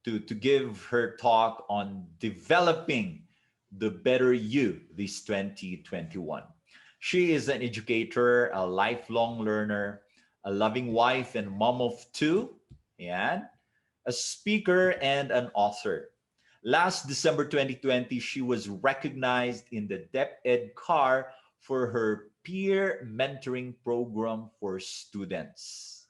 to give her talk on developing the better you this 2021. She is an educator, a lifelong learner, a loving wife and mom of two, and a speaker and an author. Last December 2020, she was recognized in the DepEd CAR for her peer mentoring program for students.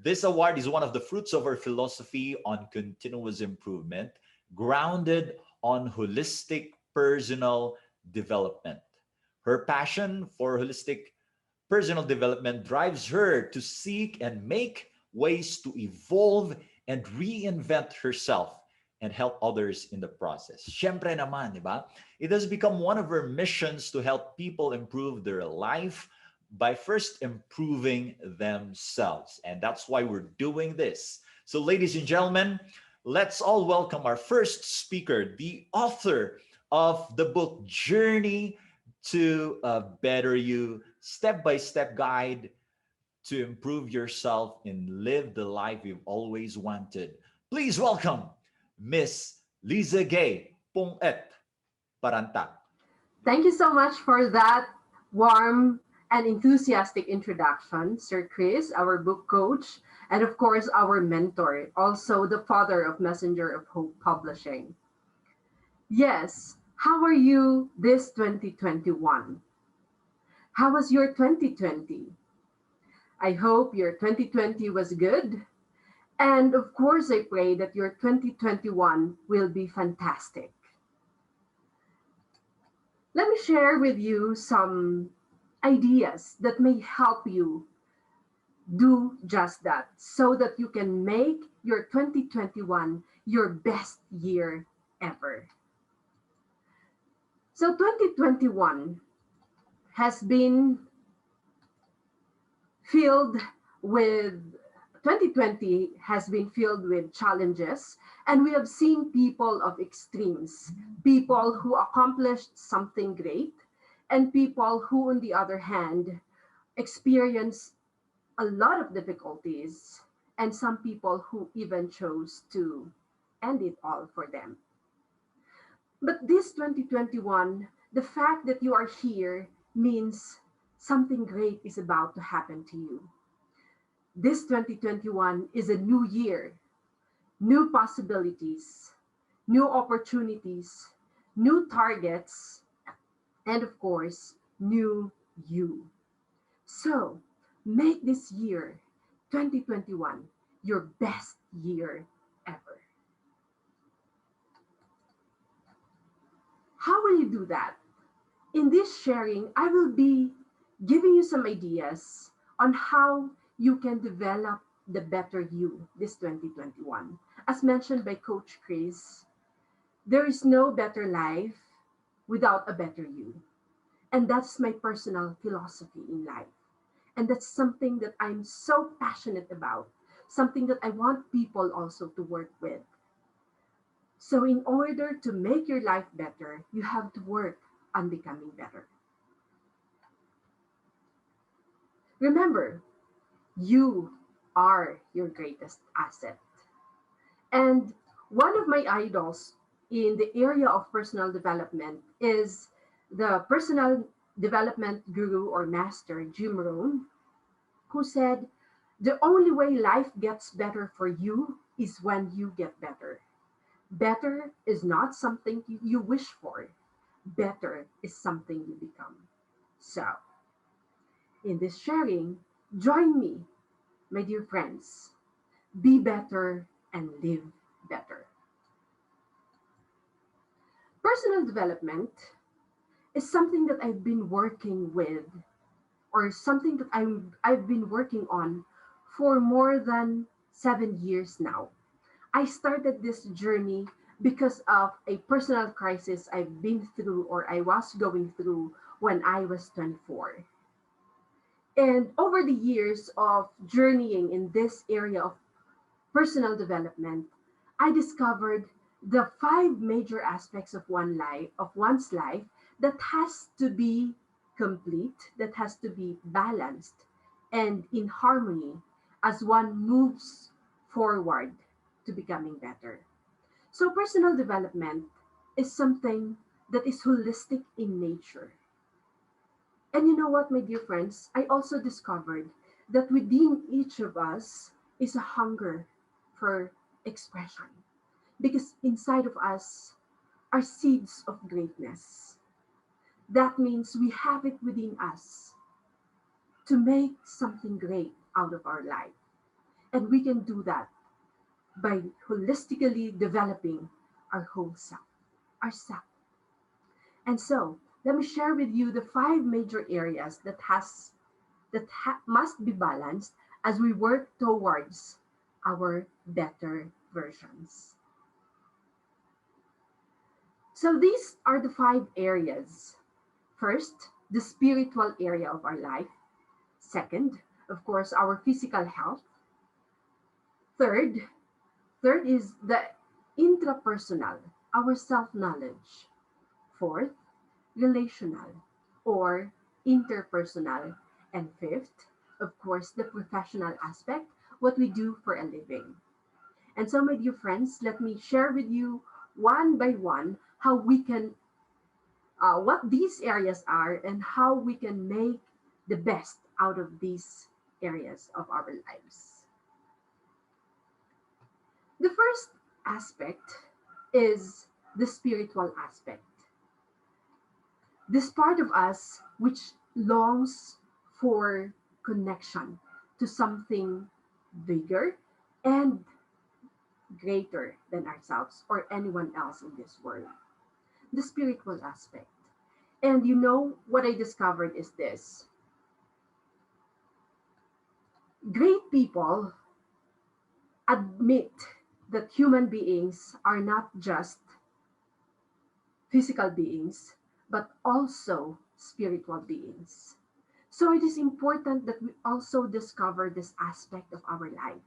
This award is one of the fruits of her philosophy on continuous improvement, grounded on holistic personal development. Her passion for holistic personal development drives her to seek and make ways to evolve and reinvent herself and help others in the process. Siyempre naman, di ba? It has become one of her missions to help people improve their life by first improving themselves. And that's why we're doing this. So, ladies and gentlemen, let's all welcome our first speaker, the author of the book Journey to a Better You, step-by-step guide to improve yourself and live the life you've always wanted. Please welcome Miss Liza Gay Pong-et Parantac. Thank you so much for that warm and enthusiastic introduction, Sir Chris, our book coach, and of course, our mentor, also the father of Messenger of Hope Publishing. Yes, how are you this 2021? How was your 2020? I hope your 2020 was good. And of course, I pray that your 2021 will be fantastic. Let me share with you some ideas that may help you do just that so that you can make your 2021 your best year ever. So 2021 has been filled with 2020 has been filled with challenges, and we have seen people of extremes, people who accomplished something great, and people who, on the other hand, experienced a lot of difficulties, and some people who even chose to end it all for them. But this 2021, the fact that you are here means something great is about to happen to you. This 2021 is a new year, new possibilities, new opportunities, new targets, and of course, new you. So make this year, 2021, your best year ever. How will you do that? In this sharing, I will be giving you some ideas on how you can develop the better you this 2021. As mentioned by Coach Chris, there is no better life without a better you. And that's my personal philosophy in life. And that's something that I'm so passionate about, something that I want people also to work with. So, in order to make your life better, you have to work on becoming better. Remember, you are your greatest asset. And one of my idols in the area of personal development is the personal development guru or master, Jim Rohn, who said, the only way life gets better for you is when you get better. Better is not something you wish for. Better is something you become. So, in this sharing, join me, my dear friends. Be better and live better. Personal development is something that I've been working with, or something that I've been working on for more than 7 years now. I started this journey because of a personal crisis I've been through or I was going through when I was 24. And over the years of journeying in this area of personal development, I discovered the five major aspects of one's life that has to be complete, that has to be balanced and in harmony as one moves forward to becoming better. So, personal development is something that is holistic in nature. And you know what, my dear friends? I also discovered that within each of us is a hunger for expression. Because inside of us are seeds of greatness. That means we have it within us to make something great out of our life. And we can do that by holistically developing our whole self, ourself. And so, let me share with you the five major areas must be balanced as we work towards our better versions. So these are the five areas. First, the spiritual area of our life. Second, of course, our physical health. Third, third is the intrapersonal, our self-knowledge. Fourth, relational or interpersonal. And fifth, of course, the professional aspect, what we do for a living. And so, my dear friends, let me share with you one by one how we can, what these areas are, and how we can make the best out of these areas of our lives. The first aspect is the spiritual aspect. This part of us which longs for connection to something bigger and greater than ourselves or anyone else in this world. The spiritual aspect. And you know what I discovered is this: great people admit that human beings are not just physical beings, but also spiritual beings. So it is important that we also discover this aspect of our life,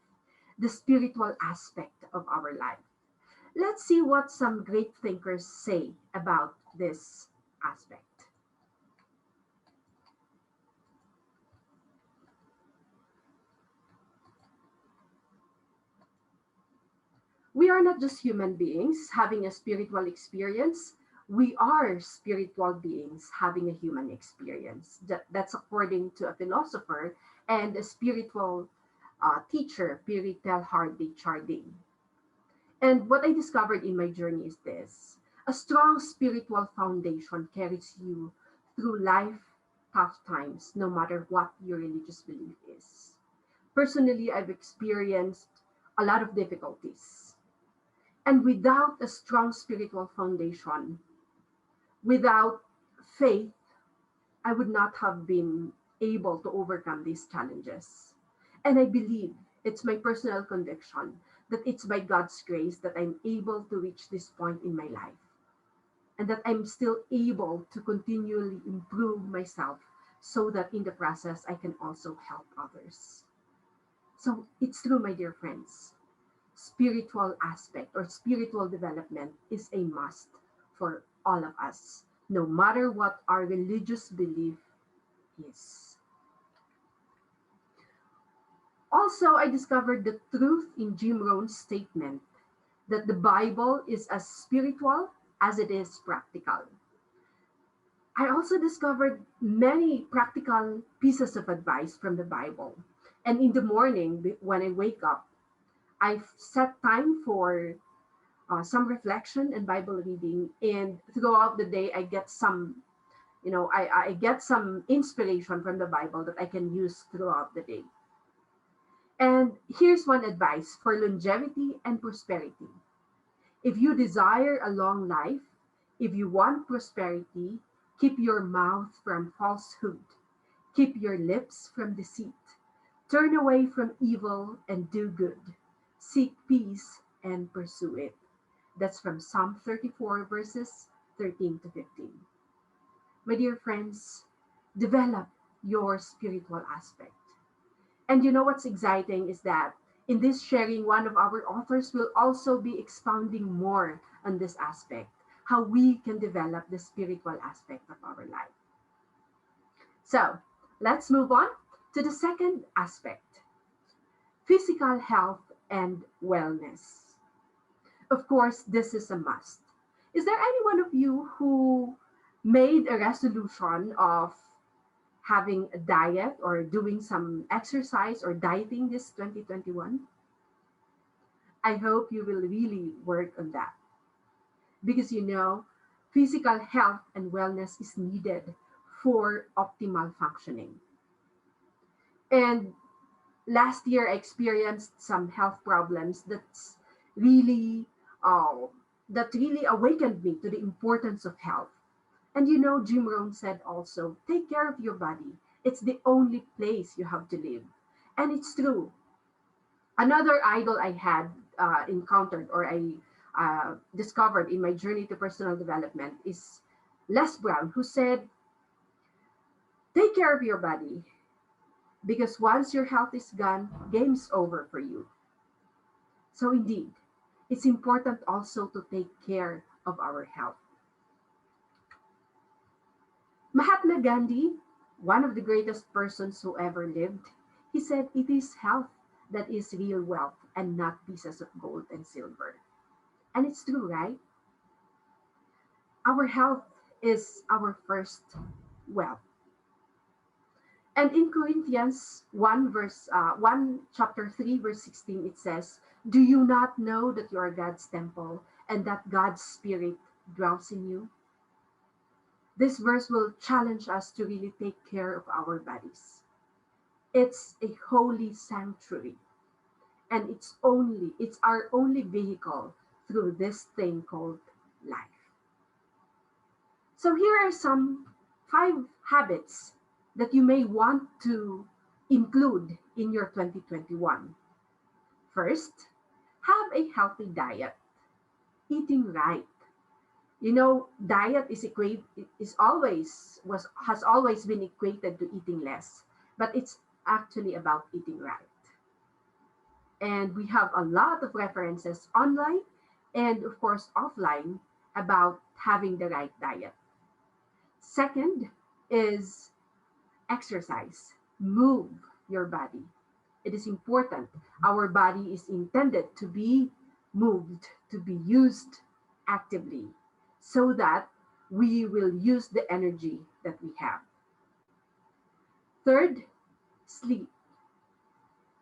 the spiritual aspect of our life. Let's see what some great thinkers say about this aspect. We are not just human beings having a spiritual experience. We are spiritual beings having a human experience. That's according to a philosopher and a spiritual teacher, Piritel Hardy Chardin. And what I discovered in my journey is this: a strong spiritual foundation carries you through life tough times, no matter what your religious belief is. Personally, I've experienced a lot of difficulties. And without a strong spiritual foundation, without faith, I would not have been able to overcome these challenges. And I believe, it's my personal conviction, that it's by God's grace that I'm able to reach this point in my life, and that I'm still able to continually improve myself so that in the process I can also help others. So it's true, my dear friends. Spiritual aspect or spiritual development is a must for all of us, no matter what our religious belief is. Also, I discovered the truth in Jim Rohn's statement that the Bible is as spiritual as it is practical. I also discovered many practical pieces of advice from the Bible. And in the morning, when I wake up, I set time for some reflection and Bible reading. And throughout the day, I get some, I get some inspiration from the Bible that I can use throughout the day. And here's one advice for longevity and prosperity. If you desire a long life, if you want prosperity, keep your mouth from falsehood. Keep your lips from deceit. Turn away from evil and do good. Seek peace and pursue it. That's from Psalm 34, verses 13 to 15. My dear friends, develop your spiritual aspect. And you know what's exciting is that in this sharing, one of our authors will also be expounding more on this aspect, how we can develop the spiritual aspect of our life. So let's move on to the second aspect: physical health and wellness. Of course, this is a must. Is there any one of you who made a resolution of having a diet or doing some exercise or dieting this 2021? I hope you will really work on that because physical health and wellness is needed for optimal functioning. And last year, I experienced some health problems really, uh, that really awakened me to the importance of health. And Jim Rohn said also, take care of your body. It's the only place you have to live. And it's true. Another idol I had encountered or I discovered in my journey to personal development is Les Brown, who said, take care of your body because once your health is gone, game's over for you. So, indeed, it's important also to take care of our health. Mahatma Gandhi, one of the greatest persons who ever lived, he said it is health that is real wealth and not pieces of gold and silver. And it's true, right? Our health is our first wealth. And in Corinthians 1 chapter 3 verse 16 it says, "Do you not know that you are God's temple and that God's spirit dwells in you?" This verse will challenge us to really take care of our bodies. It's a holy sanctuary and it's our only vehicle through this thing called life. So here are some 5 habits that you may want to include in your 2021. First, have a healthy diet. Eating right. Diet is always was has always been equated to eating less, but it's actually about eating right. And we have a lot of references online and of course offline about having the right diet. Second is exercise. Move your body. It is important. Our body is intended to be moved, to be used actively, so that we will use the energy that we have. Third, sleep.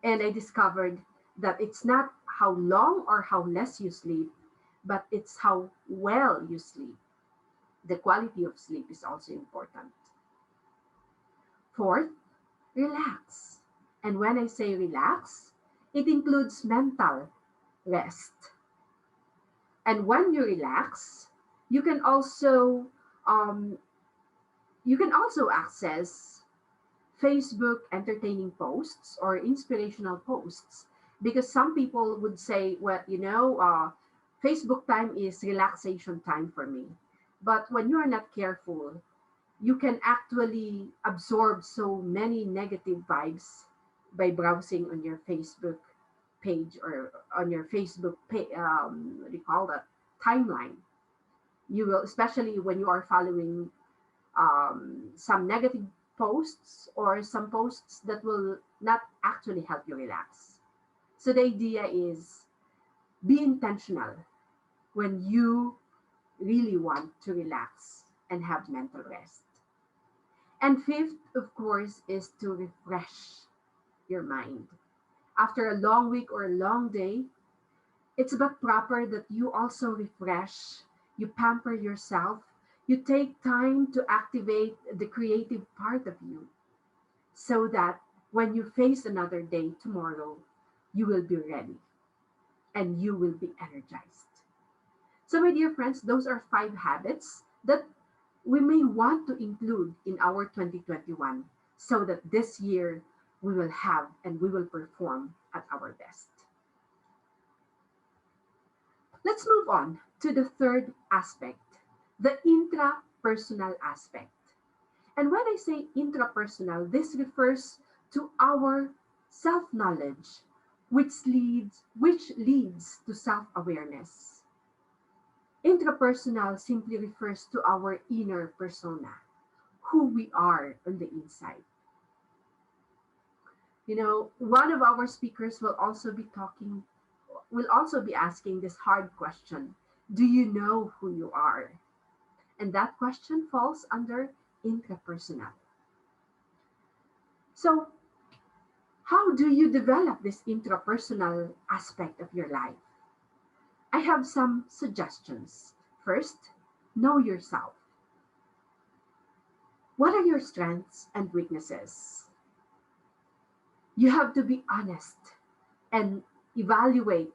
And I discovered that it's not how long or how less you sleep, but it's how well you sleep. The quality of sleep is also important. Fourth, relax. And when I say relax, it includes mental rest. And when you relax, you can also um, access Facebook entertaining posts or inspirational posts because some people would say, well, Facebook time is relaxation time for me. But when you are not careful, you can actually absorb so many negative vibes by browsing on your Facebook page or on your Facebook what do you call that, timeline. You will, especially when you are following some negative posts or some posts that will not actually help you relax. So the idea is be intentional when you really want to relax and have mental rest. And fifth, of course, is to refresh your mind. After a long week or a long day, it's but proper that you also refresh, you pamper yourself, you take time to activate the creative part of you so that when you face another day tomorrow, you will be ready and you will be energized. So, my dear friends, those are 5 habits that we may want to include in our 2021 so that this year we will have and we will perform at our best. Let's move on to the third aspect, the intrapersonal aspect. And when I say intrapersonal, this refers to our self-knowledge, which leads to self-awareness. Intrapersonal simply refers to our inner persona, who we are on the inside. One of our speakers will also be talking, will also be asking this hard question: do you know who you are? And that question falls under intrapersonal. So, how do you develop this intrapersonal aspect of your life? I have some suggestions. First, know yourself. What are your strengths and weaknesses? You have to be honest and evaluate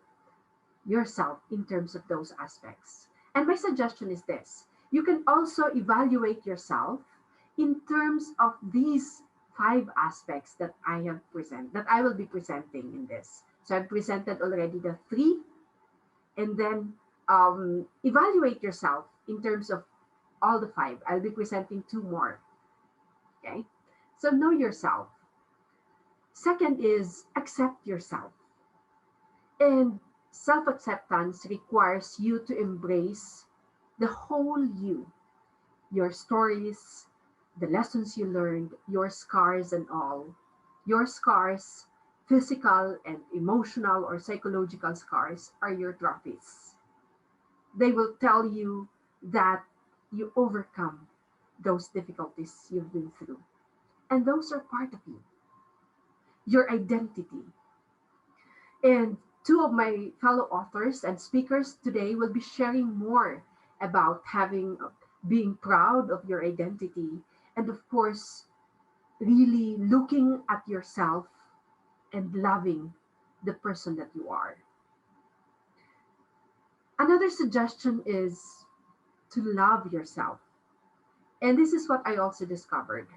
yourself in terms of those aspects. And my suggestion is this: you can also evaluate yourself in terms of these five aspects that I will be presenting in this. So I've presented already the three, and then evaluate yourself in terms of all the five. I'll be presenting two more. Okay. So know yourself. Second is accept yourself. And self acceptance requires you to embrace the whole you, your stories, the lessons you learned, your scars and all. Your scars, physical and emotional or psychological scars, are your trophies. They will tell you that you overcome those difficulties you've been through. And those are part of you, your identity. And two of my fellow authors and speakers today will be sharing more about being proud of your identity, and of course, really looking at yourself and loving the person that you are. Another suggestion is to love yourself. And this is what I also discovered.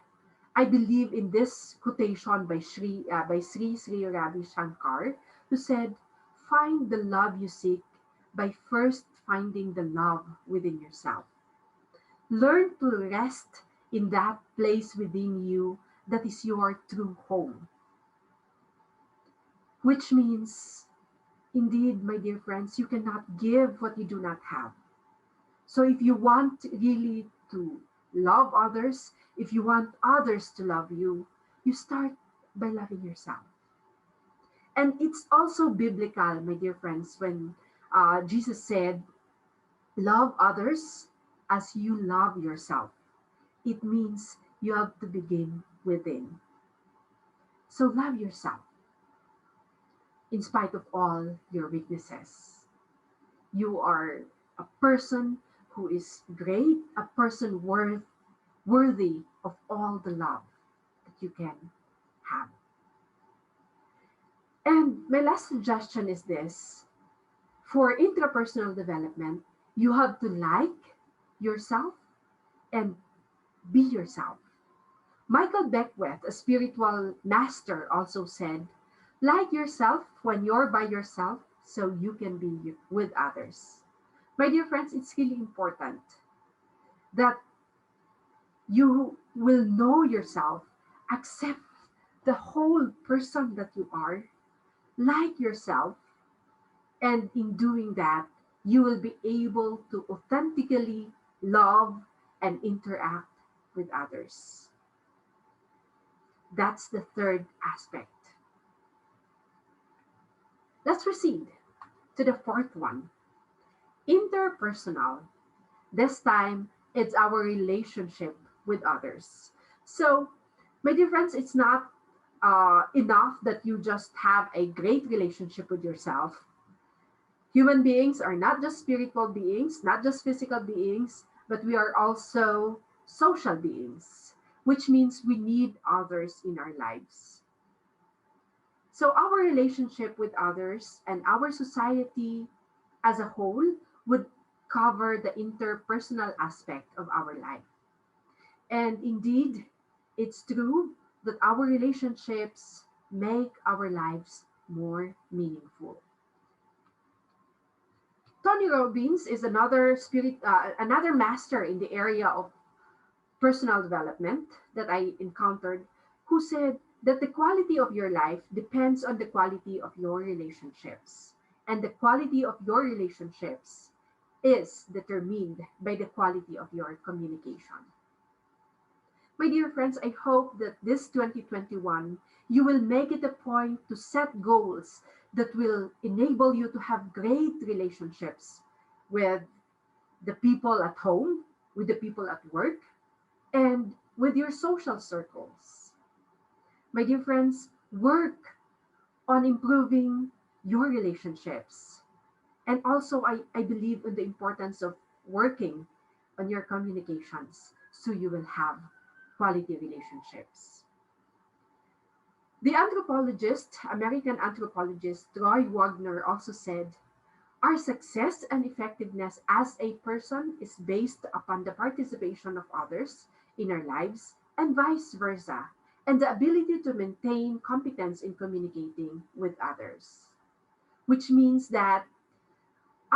I believe in this quotation by Sri Ravi Shankar, who said, "Find the love you seek by first finding the love within yourself. Learn to rest in that place within you that is your true home." Which means, indeed, my dear friends, you cannot give what you do not have. So if you want really to love others, if you want others to love you, you start by loving yourself. And it's also biblical, my dear friends, when Jesus said, "Love others as you love yourself." It means you have to begin within. So love yourself in spite of all your weaknesses. You are a person who is great, a person worthy of all the love that you can have. And my last suggestion is this: for intrapersonal development, you have to like yourself and be yourself. Michael Beckwith, a spiritual master, also said, "Like yourself when you're by yourself so you can be with others." My dear friends, it's really important that you will know yourself, accept the whole person that you are, like yourself, and in doing that, you will be able to authentically love and interact with others. That's the third aspect. Let's proceed to the fourth one: interpersonal. This time, it's our relationship with others. So, my dear friends, it's not enough that you just have a great relationship with yourself. Human beings are not just spiritual beings, not just physical beings, but we are also social beings, which means we need others in our lives. So, our relationship with others and our society as a whole would cover the interpersonal aspect of our life. And indeed, it's true that our relationships make our lives more meaningful. Tony Robbins is another master in the area of personal development that I encountered, who said that the quality of your life depends on the quality of your relationships. And the quality of your relationships is determined by the quality of your communication. My dear friends, I hope that this 2021, you will make it a point to set goals that will enable you to have great relationships with the people at home, with the people at work, and with your social circles. My dear friends, work on improving your relationships. And also, I believe in the importance of working on your communications so you will have quality relationships. The anthropologist, American anthropologist Roy Wagner also said, our success and effectiveness as a person is based upon the participation of others in our lives and vice versa, and the ability to maintain competence in communicating with others. Which means that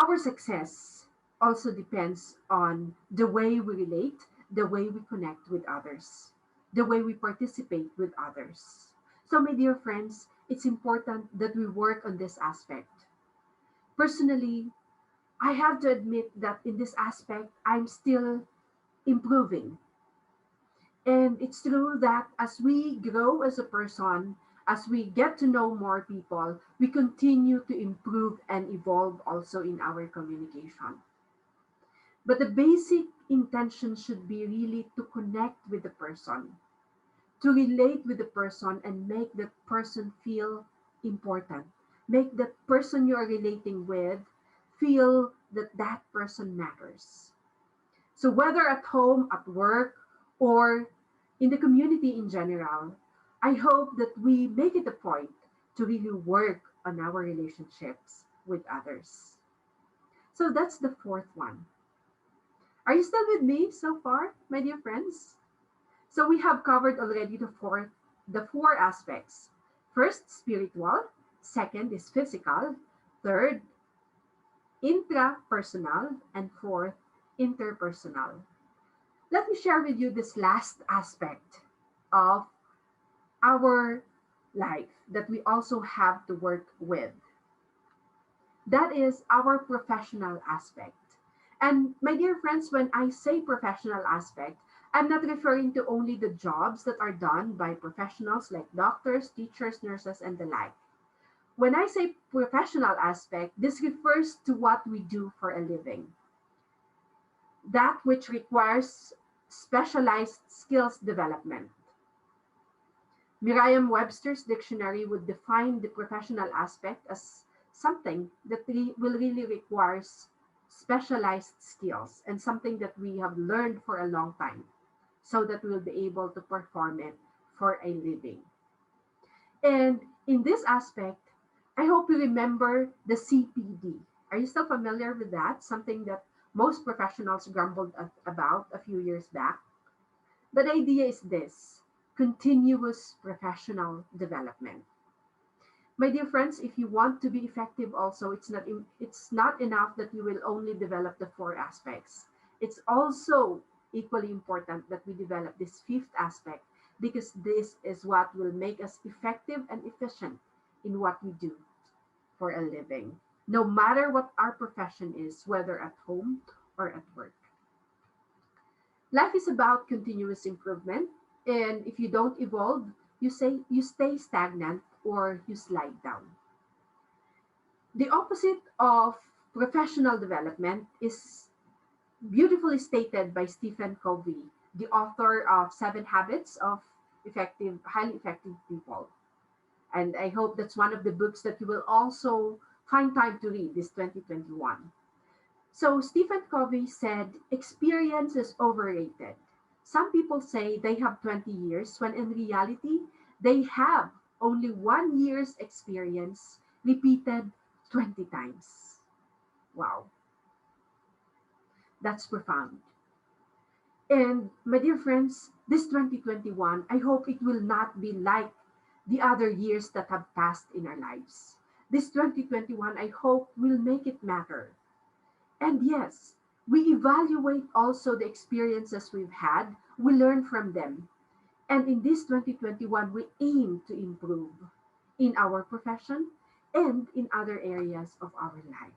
our success also depends on the way we relate, the way we connect with others, the way we participate with others. So, my dear friends, it's important that we work on this aspect. Personally, I have to admit that in this aspect, I'm still improving. And it's true that as we grow as a person, as we get to know more people, we continue to improve and evolve also in our communication. But the basic intention should be really to connect with the person, to relate with the person and make that person feel important. Make that person you're relating with feel that that person matters. So whether at home, at work, or in the community in general, I hope that we make it a point to really work on our relationships with others. So that's the fourth one. Are you still with me so far, my dear friends? So we have covered already the four aspects. First, spiritual. Second is physical. Third, intrapersonal. And fourth, interpersonal. Let me share with you this last aspect of our life that we also have to work with. That is our professional aspect. And my dear friends, when I say professional aspect, I'm not referring to only the jobs that are done by professionals like doctors, teachers, nurses, and the like. When I say professional aspect, this refers to what we do for a living, that which requires specialized skills development. Merriam-Webster's dictionary would define the professional aspect as something that will really requires specialized skills and something that we have learned for a long time so that we'll be able to perform it for a living. And in this aspect, I hope you remember the CPD. Are you still familiar with that? Something that most professionals grumbled about a few years back. But the idea is this: continuous professional development. My dear friends, if you want to be effective also, it's not enough that you will only develop the four aspects. It's also equally important that we develop this fifth aspect because this is what will make us effective and efficient in what we do for a living, no matter what our profession is, whether at home or at work. Life is about continuous improvement, and if you don't evolve, you stay stagnant or you slide down. The opposite of professional development is beautifully stated by Stephen Covey, the author of Seven Habits of Highly Effective People. And I hope that's one of the books that you will also find time to read this 2021. So Stephen Covey said, experience is overrated. Some people say they have 20 years when in reality, they have only 1 year's experience repeated 20 times. Wow, that's profound. And my dear friends, this 2021, I hope it will not be like the other years that have passed in our lives. This 2021, I hope, will make it matter. And yes, we evaluate also the experiences we've had, we learn from them. And in this 2021, we aim to improve in our profession and in other areas of our life.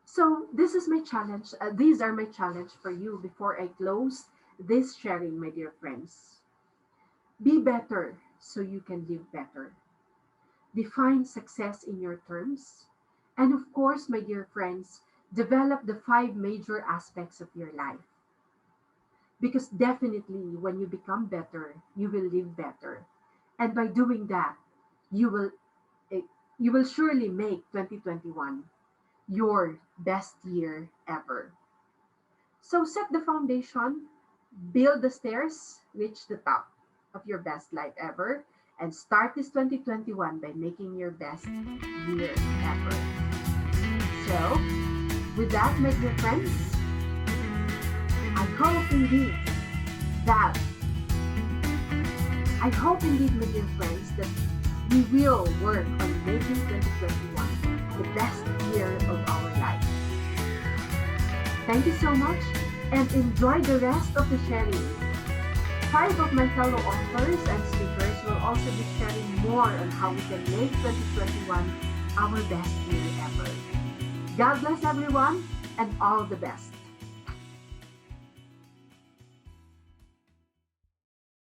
So this is my challenge. These are my challenge for you before I close this sharing, my dear friends. Be better so you can live better. Define success in your terms. And of course, my dear friends, develop the 5 major aspects of your life. Because definitely, when you become better, you will live better. And by doing that, you will eh, you will surely make 2021 your best year ever. So set the foundation, build the stairs, reach the top of your best life ever, and start this 2021 by making your best year ever. So, with that, my dear friends, I hope indeed that I hope indeed, my dear friends, that we will work on making 2021 the best year of our life. Thank you so much and enjoy the rest of the sharing. 5 of my fellow authors and speakers will also be sharing more on how we can make 2021 our best year ever. God bless everyone and all the best.